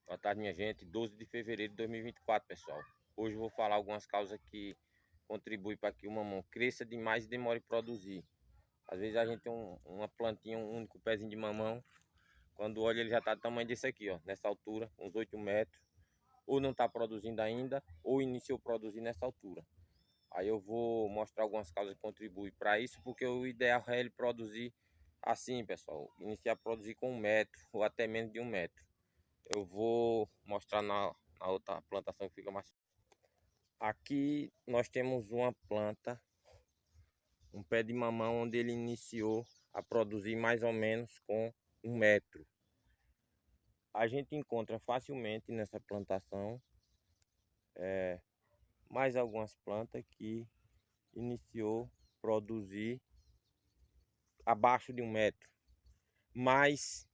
Boa tarde, minha gente. 12 de fevereiro de 2024, pessoal. Hoje eu vou falar algumas causas que contribuem para que o mamão cresça demais e demore a produzir. Às vezes a gente tem uma plantinha, um único pezinho de mamão. Quando olha, ele já está do tamanho desse aqui, ó, nessa altura, uns 8 metros. Ou não está produzindo ainda, ou iniciou a produzir nessa altura. Aí eu vou mostrar algumas causas que contribuem para isso, porque o ideal é ele produzir assim, pessoal. Iniciar a produzir com 1 metro, ou até menos de 1 metro. Eu vou mostrar na outra plantação que fica mais. Aqui nós temos uma planta, um pé de mamão, onde ele iniciou a produzir mais ou menos com 1 metro. A gente encontra facilmente nessa plantação mais algumas plantas que iniciou a produzir abaixo de 1 metro. Mas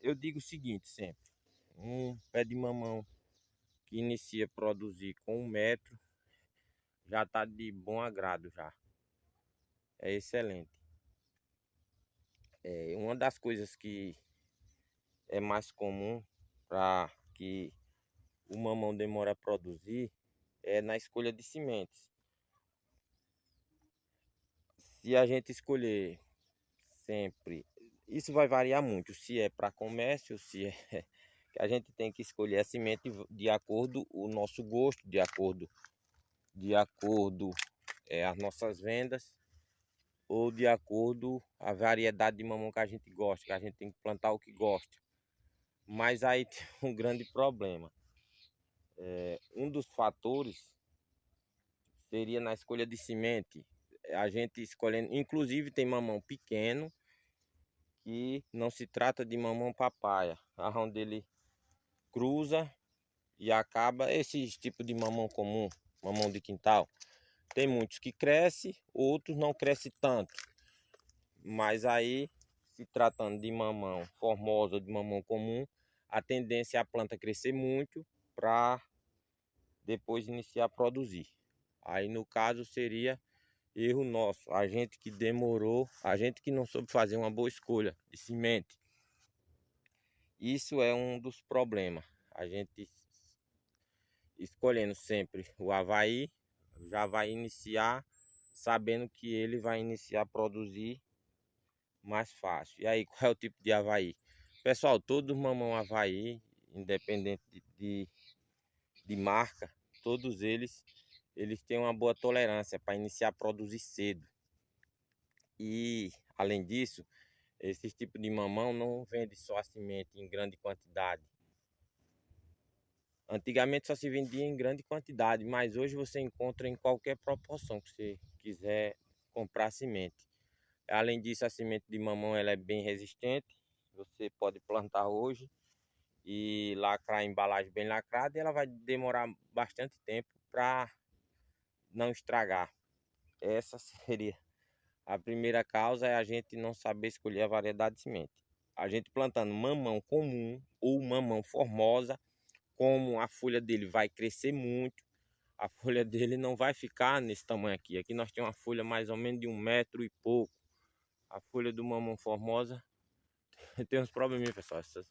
eu digo o seguinte sempre: um pé de mamão que inicia a produzir com 1 metro já está de bom agrado já. É excelente. Uma das coisas que é mais comum para que o mamão demore a produzir é na escolha de sementes. Se a gente escolher sempre, isso vai variar muito, se é para comércio, se é que a gente tem que escolher a semente de acordo com o nosso gosto, de acordo as nossas vendas, ou de acordo a variedade de mamão que a gente gosta, que a gente tem que plantar o que gosta. Mas aí tem um grande problema. Um dos fatores seria na escolha de semente. A gente escolhendo, inclusive tem mamão pequeno que não se trata de mamão papaya, onde ele cruza e acaba esse tipo de mamão comum, mamão de quintal. Tem muitos que crescem, outros não crescem tanto. Mas aí, se tratando de mamão formosa ou de mamão comum, a tendência é a planta crescer muito para depois iniciar a produzir. Aí no caso seria erro nosso, a gente que demorou, a gente que não soube fazer uma boa escolha de semente. Isso é um dos problemas. A gente escolhendo sempre o Avaí, já vai iniciar sabendo que ele vai iniciar a produzir mais fácil. E aí, qual é o tipo de Avaí? Pessoal, todo mamão Avaí, independente de marca, todos eles têm uma boa tolerância para iniciar a produzir cedo. E, além disso, esse tipo de mamão não vende só a semente em grande quantidade. Antigamente só se vendia em grande quantidade, mas hoje você encontra em qualquer proporção que você quiser comprar semente. Além disso, a semente de mamão ela é bem resistente. Você pode plantar hoje e lacrar a embalagem bem lacrada, e ela vai demorar bastante tempo para não estragar. Essa seria a primeira causa, é a gente não saber escolher a variedade de semente. A gente plantando mamão comum ou mamão formosa, como a folha dele vai crescer muito, a folha dele não vai ficar nesse tamanho aqui. Aqui nós temos uma folha mais ou menos de 1 metro e pouco. A folha do mamão formosa tem uns probleminha, pessoal. Essas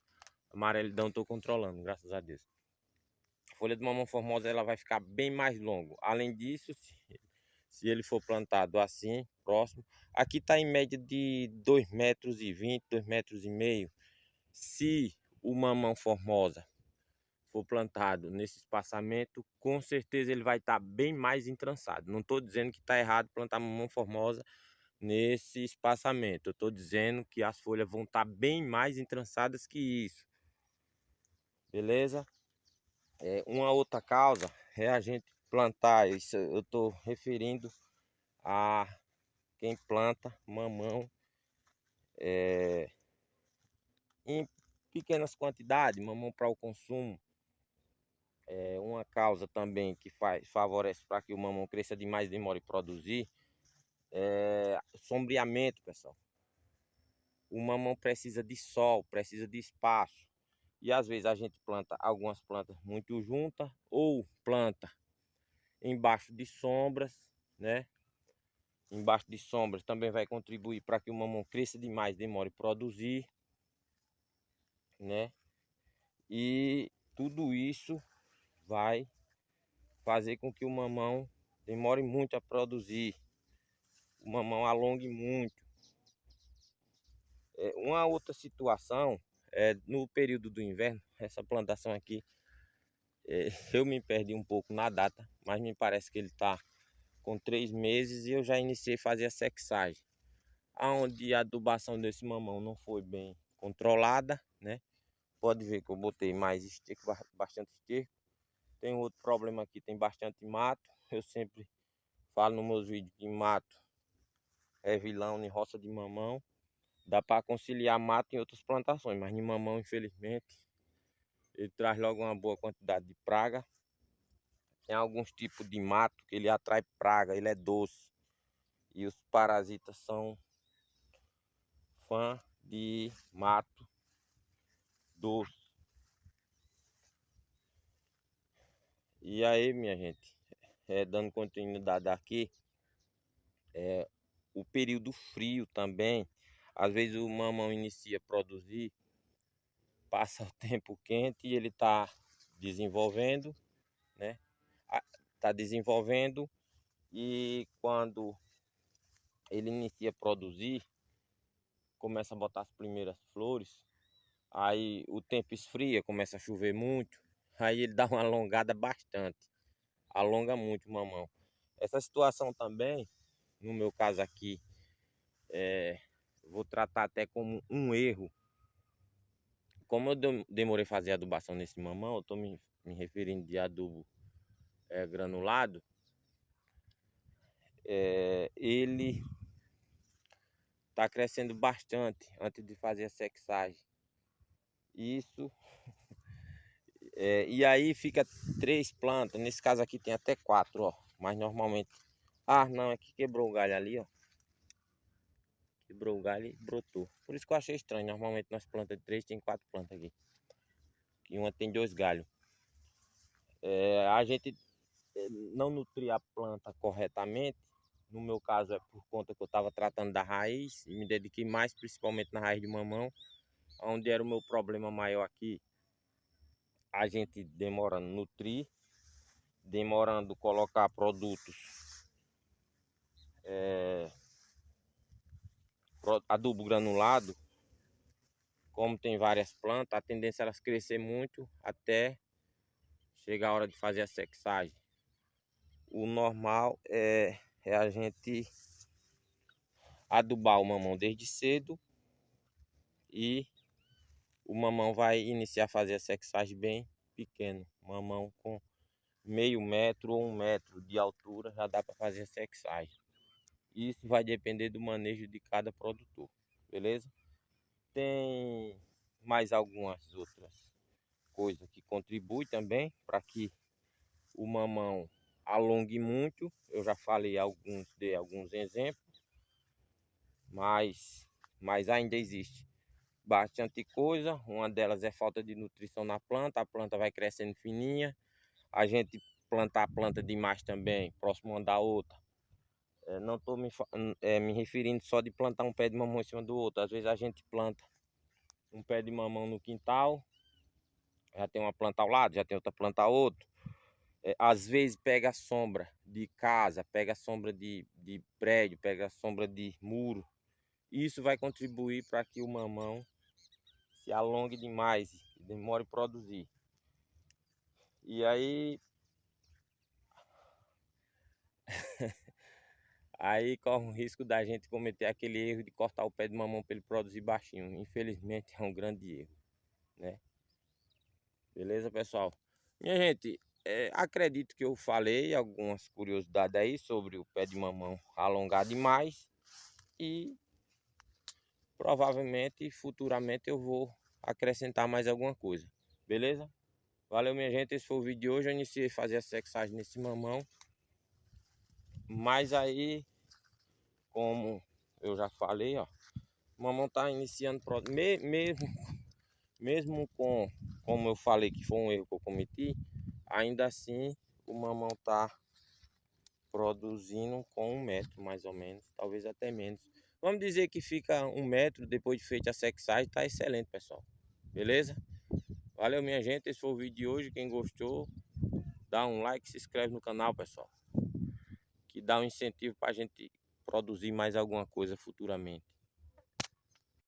amarelidão estou controlando, graças a Deus. A folha do mamão formosa ela vai ficar bem mais longo. Além disso, se ele for plantado assim, próximo, aqui está em média de 2,20 m, 2,5 m. Se o mamão formosa for plantado nesse espaçamento, com certeza ele vai estar bem mais entrançado. Não estou dizendo que está errado plantar mamão formosa nesse espaçamento. Eu estou dizendo que as folhas vão estar bem mais entrançadas que isso. Beleza? Uma outra causa é a gente plantar, isso eu estou referindo a quem planta mamão em pequenas quantidades, mamão para o consumo. Uma causa também que favorece para que o mamão cresça demais e demore a produzir é sombreamento, pessoal. O mamão precisa de sol, precisa de espaço. E às vezes a gente planta algumas plantas muito juntas ou planta embaixo de sombras, né? Embaixo de sombras também vai contribuir para que o mamão cresça demais, demore a produzir, né? E tudo isso vai fazer com que o mamão demore muito a produzir, o mamão alongue muito. Uma outra situação é no período do inverno, essa plantação aqui, eu me perdi um pouco na data, mas me parece que ele está com 3 meses e eu já iniciei a fazer a sexagem. Onde a adubação desse mamão não foi bem controlada, né? Pode ver que eu botei mais esterco, bastante esterco. Tem outro problema aqui, tem bastante mato. Eu sempre falo nos meus vídeos que mato é vilão em roça de mamão. Dá para conciliar mato em outras plantações, mas em mamão, infelizmente, ele traz logo uma boa quantidade de praga. Tem alguns tipos de mato que ele atrai praga, ele é doce. E os parasitas são fã de mato doce. E aí, minha gente, dando continuidade aqui, o período frio também, às vezes o mamão inicia a produzir, passa o tempo quente e ele está desenvolvendo, né? Está desenvolvendo e quando ele inicia a produzir, começa a botar as primeiras flores, aí o tempo esfria, começa a chover muito, aí ele dá uma alongada bastante, alonga muito o mamão. Essa situação também, no meu caso aqui, vou tratar até como um erro. Como eu demorei a fazer adubação nesse mamão, eu estou me referindo de adubo granulado, ele está crescendo bastante antes de fazer a sexagem. Isso, e aí fica 3 plantas, nesse caso aqui tem até 4, ó, mas normalmente... Ah, não, é que quebrou o galho ali, ó. Quebrou o galho e brotou. Por isso que eu achei estranho, normalmente nas plantas de 3 tem 4 plantas aqui. E uma tem 2 galhos. A gente não nutrir a planta corretamente. No meu caso é por conta que eu estava tratando da raiz e me dediquei mais principalmente na raiz de mamão, onde era o meu problema maior aqui. A gente demorando nutrir, demorando colocar produtos, adubo granulado. Como tem várias plantas, a tendência é elas crescer muito até chegar a hora de fazer a sexagem. O normal é a gente adubar o mamão desde cedo e o mamão vai iniciar a fazer a sexagem bem pequeno. Mamão com meio metro ou 1 metro de altura já dá para fazer a sexagem. Isso vai depender do manejo de cada produtor, beleza? Tem mais algumas outras coisas que contribuem também para que o mamão alongue muito. Eu já falei dei alguns exemplos, mas ainda existe bastante coisa. Uma delas é falta de nutrição na planta, a planta vai crescendo fininha. A gente plantar a planta demais também, próximo uma da outra. Não estou me referindo só de plantar um pé de mamão em cima do outro. Às vezes a gente planta um pé de mamão no quintal, já tem uma planta ao lado, já tem outra planta ao outro. Às vezes pega a sombra de casa, pega a sombra de prédio, pega a sombra de muro. Isso vai contribuir para que o mamão se alongue demais e demore a produzir. E aí corre o risco da gente cometer aquele erro de cortar o pé de mamão para ele produzir baixinho. Infelizmente é um grande erro, né? Beleza, pessoal? Minha gente, acredito que eu falei algumas curiosidades aí sobre o pé de mamão alongar demais e provavelmente futuramente eu vou acrescentar mais alguma coisa, beleza? Valeu, minha gente, esse foi o vídeo de hoje. Eu iniciei a fazer a sexagem nesse mamão, mas aí, como eu já falei, ó, o mamão tá iniciando mesmo com, como eu falei que foi um erro que eu cometi, ainda assim o mamão tá produzindo com 1 metro mais ou menos, talvez até menos. Vamos dizer que fica 1 metro depois de feita a sexagem, tá excelente, pessoal. Beleza? Valeu, minha gente. Esse foi o vídeo de hoje. Quem gostou, dá um like, se inscreve no canal, pessoal. Que dá um incentivo para a gente produzir mais alguma coisa futuramente.